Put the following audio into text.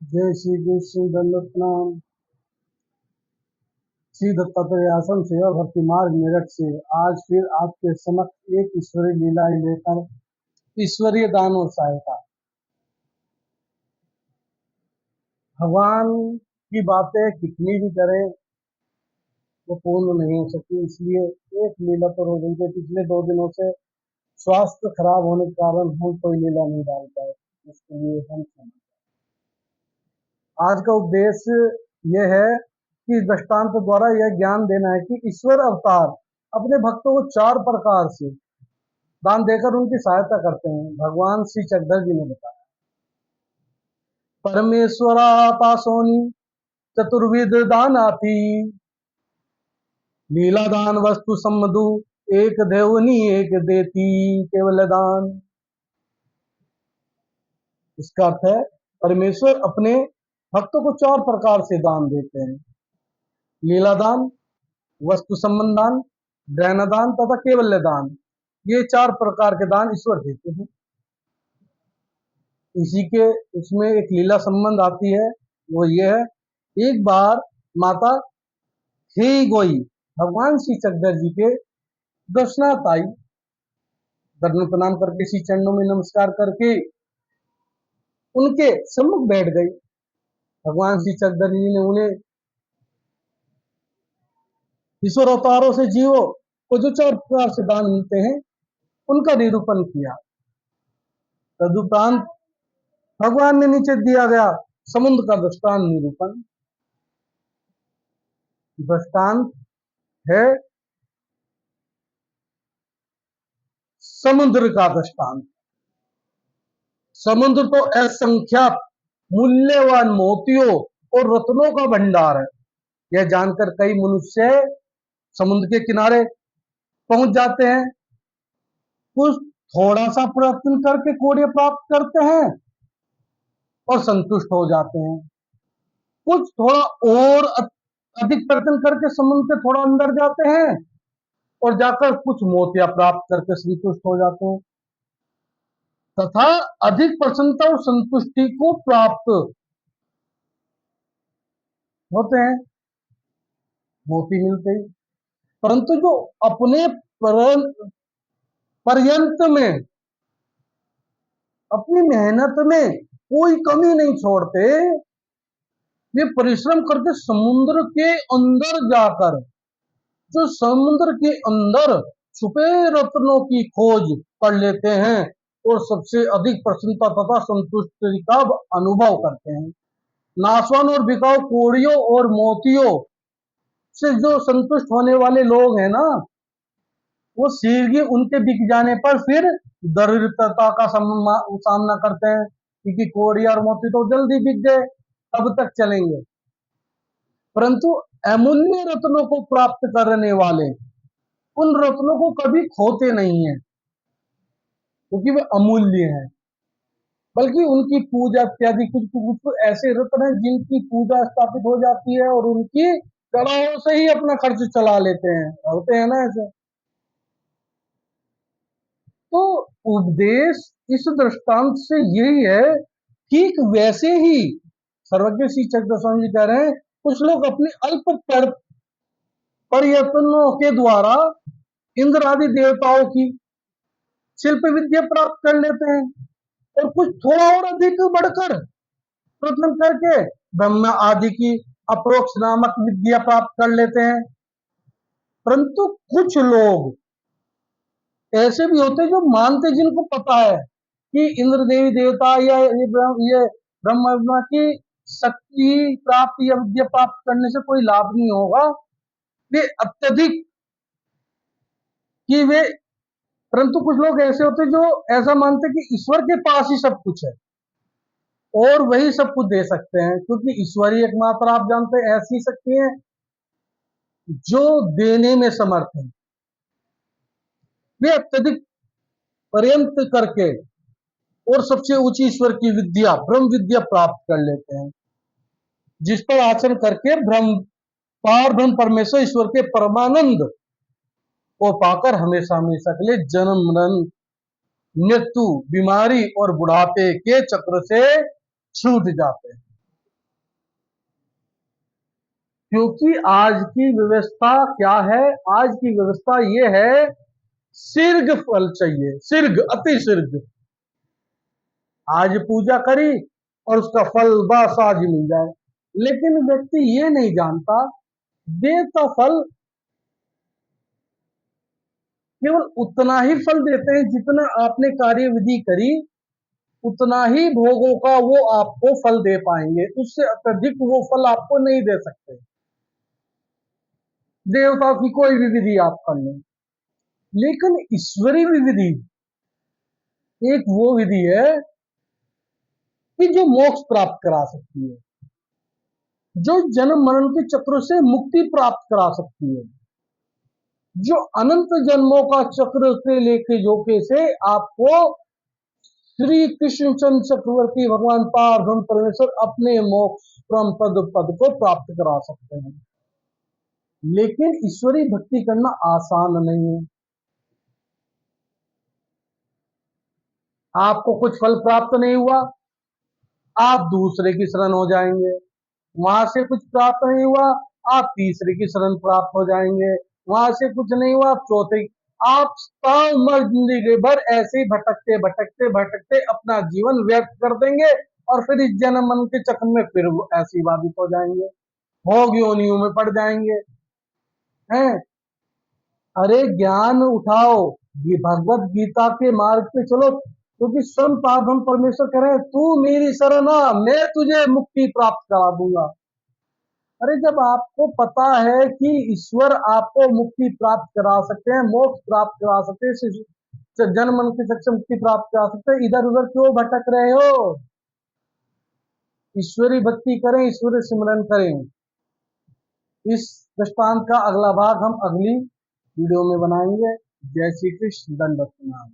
जय श्री कृष्ण दंडवत प्रणाम। श्री दत्तात्रेय आश्रम सेवा भक्ति मार्ग मेरठ से आज फिर आपके समक्ष एक ईश्वरीय लीला लेकर ईश्वरीय दान और सहायता। भगवान की बातें कितनी भी करें वो पूर्ण नहीं हो सकती, इसलिए एक लीला पर हो गई। पिछले 2 दिनों से स्वास्थ्य खराब होने के कारण हम कोई लीला नहीं डाल पाए, इसके लिए हम आज का उद्देश्य यह है कि इस दृष्टांत द्वारा यह ज्ञान देना है कि ईश्वर अवतार अपने भक्तों को 4 प्रकार से दान देकर उनकी सहायता करते हैं। भगवान श्री चक्रधर जी ने बताया, परमेश्वरा पासोनी चतुर्विध दानाति, लीला दान वस्तु सम्मधु, एक देवनी एक देती केवल दान। इसका अर्थ है परमेश्वर अपने भक्तों को 4 प्रकार से दान देते हैं। लीला दान, वस्तु संबंध दान, ग्रहण दान तथा केवल्य दान। ये 4 प्रकार के दान ईश्वर देते हैं। इसी के उसमें एक लीला संबंध आती है, वो ये है, एक बार माता हे गोई भगवान श्री चक्रधर जी के दर्शनार्थ आई। दर्शन प्रणाम करके श्री चरणों में नमस्कार करके उनके सम्मुख बैठ गई। भगवान श्री चक्रधर जी ने उन्हें ईश्वर अवतारों से जीवों को जो 4 प्रकार से दान मिलते हैं उनका निरूपण किया। तदुपरांत भगवान ने नीचे दिया गया समुद्र का दृष्टांत निरूपण। दृष्टांत है समुद्र का दृष्टांत। समुद्र तो असंख्यात मूल्यवान मोतियों और रत्नों का भंडार है। यह जानकर कई मनुष्य समुद्र के किनारे पहुंच जाते हैं। कुछ थोड़ा सा प्रयत्न करके कोड़ियां प्राप्त करते हैं और संतुष्ट हो जाते हैं। कुछ थोड़ा और अधिक प्रयत्न करके समुद्र के थोड़ा अंदर जाते हैं और जाकर कुछ मोतियां प्राप्त करके संतुष्ट हो जाते हैं, तथा अधिक प्रसन्नता और संतुष्टि को प्राप्त होते हैं, मोती मिलते ही। परंतु जो अपने पर्यंत में अपनी मेहनत में कोई कमी नहीं छोड़ते, वे परिश्रम करके समुद्र के अंदर जाकर जो समुद्र के अंदर छुपे रत्नों की खोज कर लेते हैं और सबसे अधिक प्रसन्नता तथा संतुष्टि का अनुभव करते हैं। नाशवान और बिकाऊ कोड़ियों और मोतियों से जो संतुष्ट होने वाले लोग हैं ना, वो शीघ्र उनके बिक जाने पर फिर दरिद्रता का सामना करते हैं, क्योंकि कोड़िया और मोती तो जल्दी बिक गए, कब तक चलेंगे। परंतु अमूल्य रत्नों को प्राप्त करने वाले उन रत्नों को कभी खोते नहीं है, क्योंकि वे अमूल्य हैं। बल्कि उनकी पूजा इत्यादि कुछ ऐसे रत्न हैं जिनकी पूजा स्थापित हो जाती है और उनकी कलाओं से ही अपना खर्च चला लेते हैं, होते हैं ना ऐसे। तो उपदेश इस दृष्टांत से यही है, ठीक वैसे ही सर्वज्ञ श्री चक्रधर स्वामी जी कह रहे हैं, कुछ लोग अपने अल्प प्रयत्नों के द्वारा इंद्र आदि देवताओं की शिल्प विद्या प्राप्त कर लेते हैं और कुछ थोड़ा और अधिक बढ़कर प्रयत्न करके ब्रह्म आदि की अप्रोक्ष नामक विद्या प्राप्त कर लेते हैं। परंतु कुछ लोग ऐसे भी होते हैं जो मानते, जिनको पता है कि इंद्र देवी देवता या ये ब्रह्म की शक्ति प्राप्त या विद्या प्राप्त करने से कोई लाभ नहीं होगा, वे अत्यधिक कि वे परंतु कुछ लोग ऐसे होते हैं जो ऐसा मानते हैं कि ईश्वर के पास ही सब कुछ है और वही सब कुछ दे सकते हैं, क्योंकि ईश्वर ही एकमात्र, आप जानते हैं, ऐसी शक्ति है जो देने में समर्थ है। वे अत्यधिक पर्यंत करके और सबसे ऊंची ईश्वर की विद्या ब्रह्म विद्या प्राप्त कर लेते हैं, जिस पर आचरण करके ब्रह्म परमेश्वर ईश्वर के परमानंद को पाकर हमेशा हमेशा के लिए जन्म मरण मृत्यु बीमारी और बुढ़ापे के चक्र से छूट जाते हैं। क्योंकि आज की व्यवस्था क्या है? आज की व्यवस्था ये है, शीघ्र फल चाहिए, शीघ्र, अति शीघ्र। आज पूजा करी और उसका फल बस आज ही मिल जाए। लेकिन व्यक्ति ये नहीं जानता, देवता फल केवल उतना ही फल देते हैं जितना आपने कार्य विधि करी, उतना ही भोगों का वो आपको फल दे पाएंगे, उससे अत्यधिक वो फल आपको नहीं दे सकते। देवताओं की कोई भी विधि आप कर लें, लेकिन ईश्वरी विधि एक वो विधि है कि जो मोक्ष प्राप्त करा सकती है, जो जन्म मरण के चक्र से मुक्ति प्राप्त करा सकती है, जो अनंत जन्मों का चक्र से लेके जोके से आपको श्री कृष्णचंद्र चक्रवर्ती भगवान पार्वती परमेश्वर अपने मोक्ष परम पद को प्राप्त करा सकते हैं। लेकिन ईश्वरी भक्ति करना आसान नहीं है। आपको कुछ फल प्राप्त नहीं हुआ, आप दूसरे की शरण हो जाएंगे। वहां से कुछ प्राप्त नहीं हुआ, आप तीसरे की शरण प्राप्त हो जाएंगे। वहां से कुछ नहीं हुआ, आप चौथे। आप सारी उम्र जिंदगी भर ऐसे ही भटकते भटकते भटकते अपना जीवन व्यर्थ कर देंगे और फिर इस जन्म मन के चक्र में फिर वो ऐसे ही बाधित हो जाएंगे, भोग योनियों में पड़ जाएंगे। हैं? अरे ज्ञान उठाओ, ये भगवत गीता के मार्ग पे चलो, क्योंकि स्वयं पार्वती परमेश्वर कह रहे हैं, तू मेरी शरण आ, मैं तुझे मुक्ति प्राप्त करा दूंगा। अरे जब आपको पता है कि ईश्वर आपको मुक्ति प्राप्त करा सकते हैं, मोक्ष प्राप्त करा सकते हैं, जन्म मन के चक्र से मुक्ति प्राप्त करा सकते हैं, इधर उधर क्यों भटक रहे हो? ईश्वरी भक्ति करें, ईश्वरी सिमरन करें। इस दृष्टांत का अगला भाग हम अगली वीडियो में बनाएंगे। जय श्री कृष्ण, दंडवत प्रणाम।